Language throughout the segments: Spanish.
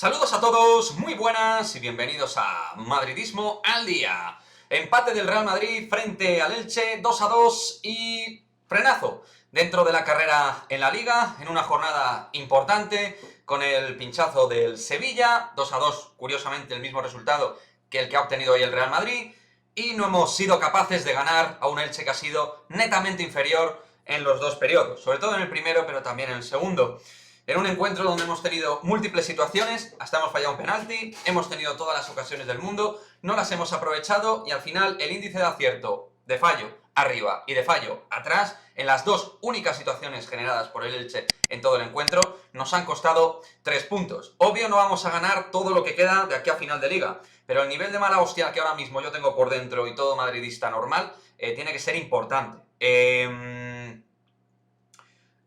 Saludos a todos, muy buenas y bienvenidos a Madridismo al Día. Empate del Real Madrid frente al Elche, 2-2 y frenazo dentro de la carrera en la Liga, en una jornada importante, con el pinchazo del Sevilla, 2-2, curiosamente el mismo resultado que el que ha obtenido hoy el Real Madrid, y no hemos sido capaces de ganar a un Elche que ha sido netamente inferior en los dos periodos, sobre todo en el primero, pero también en el segundo. En un encuentro donde hemos tenido múltiples situaciones, hasta hemos fallado un penalti, hemos tenido todas las ocasiones del mundo, no las hemos aprovechado y al final el índice de acierto de fallo arriba y de fallo atrás, en las dos únicas situaciones generadas por el Elche en todo el encuentro, nos han costado 3 puntos. Obvio no vamos a ganar todo lo que queda de aquí a final de liga, pero el nivel de mala hostia que ahora mismo yo tengo por dentro y todo madridista normal tiene que ser importante.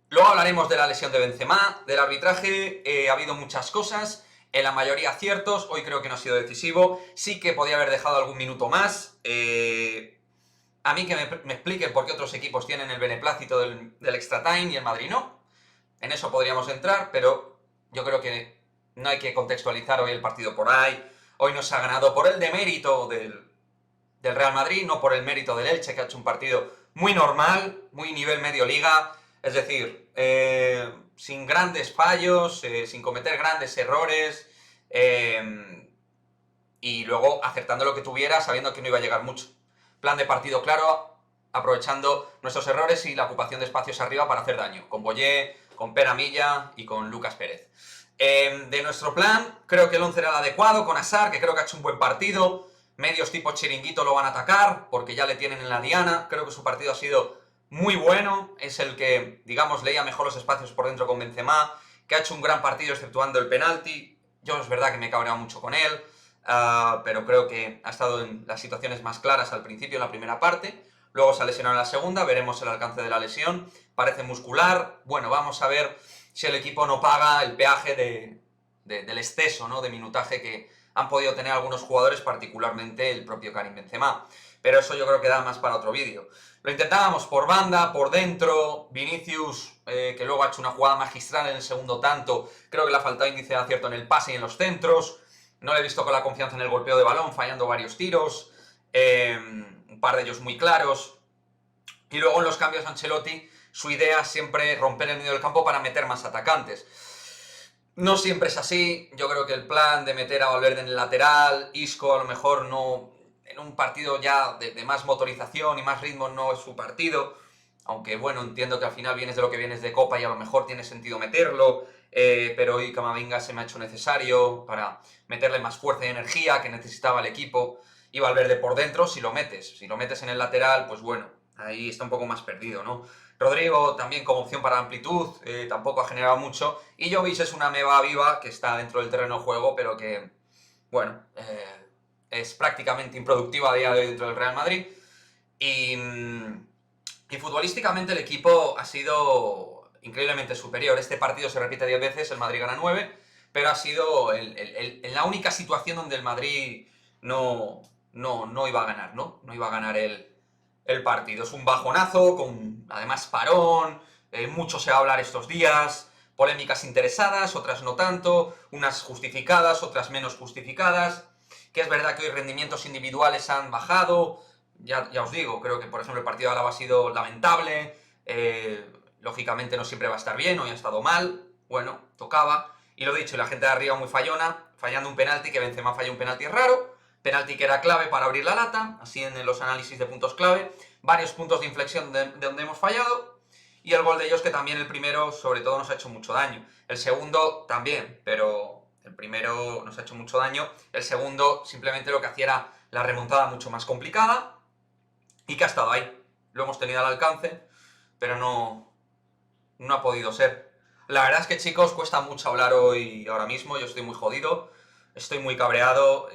Luego hablaremos de la lesión de Benzema, del arbitraje, ha habido muchas cosas, en la mayoría aciertos, hoy creo que no ha sido decisivo, sí que podía haber dejado algún minuto más, a mí que me expliquen por qué otros equipos tienen el beneplácito del extra time y el Madrid no, en eso podríamos entrar, pero yo creo que no hay que contextualizar hoy el partido por ahí, hoy no se ha ganado por el demérito del Real Madrid, no por el mérito del Elche, que ha hecho un partido muy normal, muy nivel medio liga, es decir, sin grandes fallos, sin cometer grandes errores, y luego acertando lo que tuviera, sabiendo que no iba a llegar mucho. Plan de partido claro, aprovechando nuestros errores y la ocupación de espacios arriba para hacer daño, con Boyé, con Pere Milla y con Lucas Pérez. De nuestro plan, creo que el 11 era el adecuado, con Azar, que creo que ha hecho un buen partido, medios tipo chiringuito lo van a atacar, porque ya le tienen en la diana, creo que su partido ha sido muy bueno, es el que, digamos, leía mejor los espacios por dentro con Benzema, que ha hecho un gran partido exceptuando el penalti, yo es verdad que me he cabreado mucho con él, pero creo que ha estado en las situaciones más claras al principio, en la primera parte, luego se ha lesionado en la segunda, veremos el alcance de la lesión, parece muscular, bueno, vamos a ver si el equipo no paga el peaje del exceso, ¿no?, de minutaje que han podido tener algunos jugadores, particularmente el propio Karim Benzema. Pero eso yo creo que da más para otro vídeo. Lo intentábamos por banda, por dentro, Vinicius, que luego ha hecho una jugada magistral en el segundo tanto, creo que le ha faltado índice de acierto en el pase y en los centros, no le he visto con la confianza en el golpeo de balón, fallando varios tiros, un par de ellos muy claros, y luego en los cambios Ancelotti, su idea siempre romper el medio del campo para meter más atacantes. No siempre es así, yo creo que el plan de meter a Valverde en el lateral, Isco a lo mejor no, en un partido ya de más motorización y más ritmo no es su partido, aunque bueno, entiendo que al final vienes de lo que vienes de Copa y a lo mejor tiene sentido meterlo, pero hoy Camavinga se me ha hecho necesario para meterle más fuerza y energía que necesitaba el equipo, y Valverde por dentro si lo metes en el lateral, pues bueno, ahí está un poco más perdido, ¿no? Rodrigo también como opción para amplitud, tampoco ha generado mucho, y Jovic es una meba viva que está dentro del terreno de juego, pero que, bueno, es prácticamente improductiva a día de hoy dentro del Real Madrid, y futbolísticamente el equipo ha sido increíblemente superior. Este partido se repite 10 veces, el Madrid gana 9, pero ha sido la única situación donde el Madrid no iba a ganar, ¿no? No iba a ganar el partido. Es un bajonazo, con además parón, mucho se va a hablar estos días, polémicas interesadas, otras no tanto, unas justificadas, otras menos justificadas, que es verdad que hoy rendimientos individuales han bajado, ya os digo, creo que por ejemplo el partido de Álava ha sido lamentable, lógicamente no siempre va a estar bien, hoy ha estado mal, bueno, tocaba, y lo dicho, la gente de arriba muy fallona, fallando un penalti, que Benzema falló un penalti raro, penalti que era clave para abrir la lata, así en los análisis de puntos clave, varios puntos de inflexión de donde hemos fallado, y el gol de ellos que también el primero sobre todo nos ha hecho mucho daño, el segundo también, pero el primero nos ha hecho mucho daño, el segundo simplemente lo que hacía era la remontada mucho más complicada, y que ha estado ahí, lo hemos tenido al alcance, pero no ha podido ser. La verdad es que chicos, cuesta mucho hablar hoy, ahora mismo, yo estoy muy jodido, estoy muy cabreado,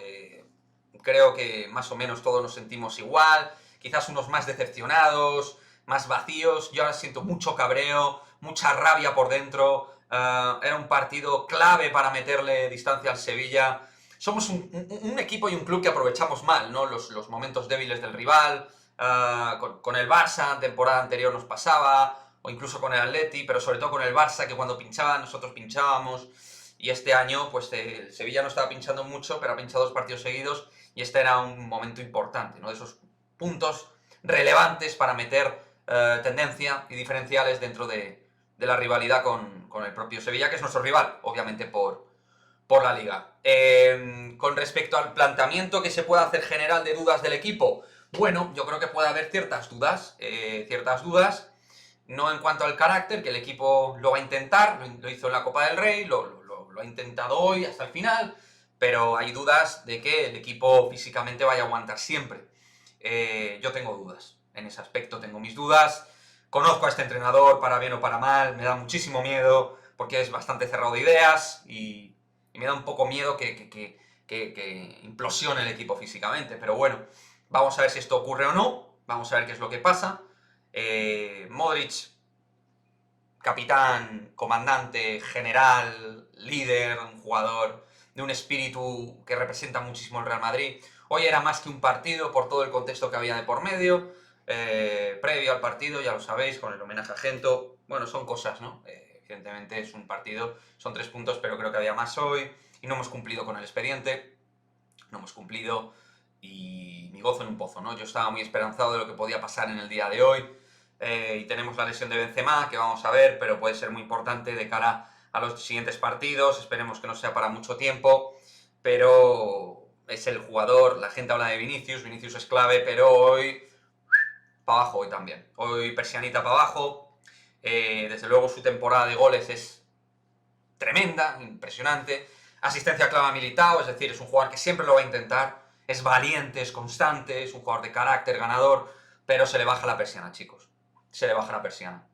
creo que más o menos todos nos sentimos igual, quizás unos más decepcionados, más vacíos, yo ahora siento mucho cabreo, mucha rabia por dentro, era un partido clave para meterle distancia al Sevilla, somos un equipo y un club que aprovechamos mal, ¿no?, los momentos débiles del rival, con el Barça, temporada anterior nos pasaba, o incluso con el Atleti, pero sobre todo con el Barça, que cuando pinchaba nosotros pinchábamos, y este año pues el Sevilla no estaba pinchando mucho, pero ha pinchado 2 partidos seguidos y este era un momento importante, ¿no? De esos puntos relevantes para meter tendencia y diferenciales dentro de la rivalidad con el propio Sevilla, que es nuestro rival, obviamente por la Liga. Con respecto al planteamiento que se pueda hacer general de dudas del equipo, bueno, yo creo que puede haber ciertas dudas, no en cuanto al carácter, que el equipo lo va a intentar, lo hizo en la Copa del Rey, lo ha intentado hoy hasta el final, pero hay dudas de que el equipo físicamente vaya a aguantar siempre. Yo tengo dudas, en ese aspecto tengo mis dudas. Conozco a este entrenador, para bien o para mal, me da muchísimo miedo, porque es bastante cerrado de ideas y me da un poco miedo que implosione el equipo físicamente. Pero bueno, vamos a ver si esto ocurre o no, vamos a ver qué es lo que pasa. Modric, capitán, comandante, general, líder, un jugador de un espíritu que representa muchísimo el Real Madrid. Hoy era más que un partido por todo el contexto que había de por medio. Previo al partido, ya lo sabéis, con el homenaje a Gento. Bueno, son cosas, ¿no? Evidentemente es un partido, son 3 puntos, pero creo que había más hoy y no hemos cumplido con el expediente. No hemos cumplido y mi gozo en un pozo, ¿no? Yo estaba muy esperanzado de lo que podía pasar en el día de hoy. Y tenemos la lesión de Benzema, que vamos a ver, pero puede ser muy importante de cara a los siguientes partidos. Esperemos que no sea para mucho tiempo, pero es el jugador. La gente habla de Vinicius es clave, pero hoy para abajo hoy también. Hoy persianita para abajo. Desde luego su temporada de goles es tremenda, impresionante. Asistencia clave a Militao, es decir, es un jugador que siempre lo va a intentar. Es valiente, es constante, es un jugador de carácter, ganador, pero se le baja la persiana, chicos. Se le baja la persiana.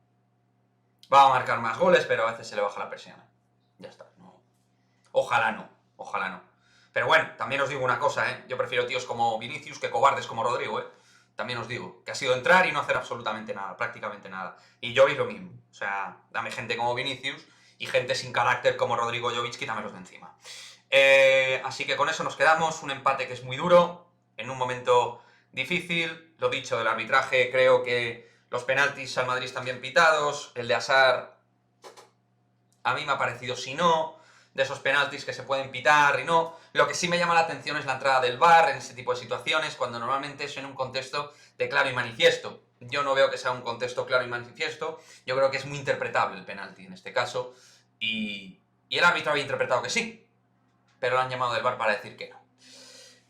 Va a marcar más goles, pero a veces se le baja la persiana. Ya está. No. Ojalá no. Ojalá no. Pero bueno, también os digo una cosa, ¿eh? Yo prefiero tíos como Vinicius que cobardes como Rodrigo, ¿eh? También os digo, que ha sido entrar y no hacer absolutamente nada, prácticamente nada. Y Jovic lo mismo. O sea, dame gente como Vinicius y gente sin carácter como Rodrigo Jovic, quítamelos de encima. Así que con eso nos quedamos, un empate que es muy duro, en un momento difícil. Lo dicho del arbitraje, creo que los penaltis al Madrid están bien pitados, el de Hazard a mí me ha parecido si no, de esos penaltis que se pueden pitar y no. Lo que sí me llama la atención es la entrada del VAR en ese tipo de situaciones, cuando normalmente es en un contexto de claro y manifiesto. Yo no veo que sea un contexto claro y manifiesto, yo creo que es muy interpretable el penalti en este caso, y el árbitro había interpretado que sí, pero lo han llamado del VAR para decir que no.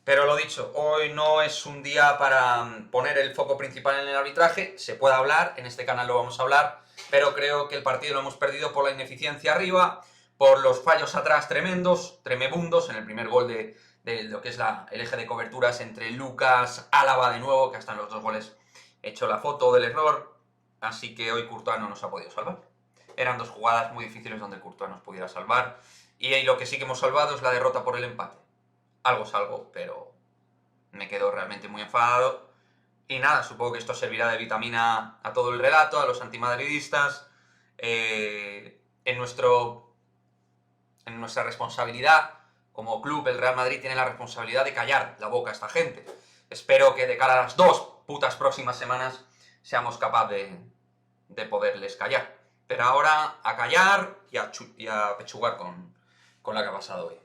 Pero lo dicho, hoy no es un día para poner el foco principal en el arbitraje, se puede hablar, en este canal lo vamos a hablar, pero creo que el partido lo hemos perdido por la ineficiencia arriba, por los fallos atrás tremendos, tremebundos, en el primer gol de lo que es el eje de coberturas entre Lucas, Álava de nuevo, que hasta en los 2 goles he hecho la foto del error, así que hoy Courtois no nos ha podido salvar. Eran 2 jugadas muy difíciles donde Courtois nos pudiera salvar, y lo que sí que hemos salvado es la derrota por el empate. Algo es algo, pero me quedo realmente muy enfadado. Y nada, supongo que esto servirá de vitamina a todo el relato, a los antimadridistas, en nuestra responsabilidad como club. El Real Madrid tiene la responsabilidad de callar la boca a esta gente. Espero que de cara a las 2 putas próximas semanas seamos capaces de poderles callar. Pero ahora a callar y a pechugar con la que ha pasado hoy.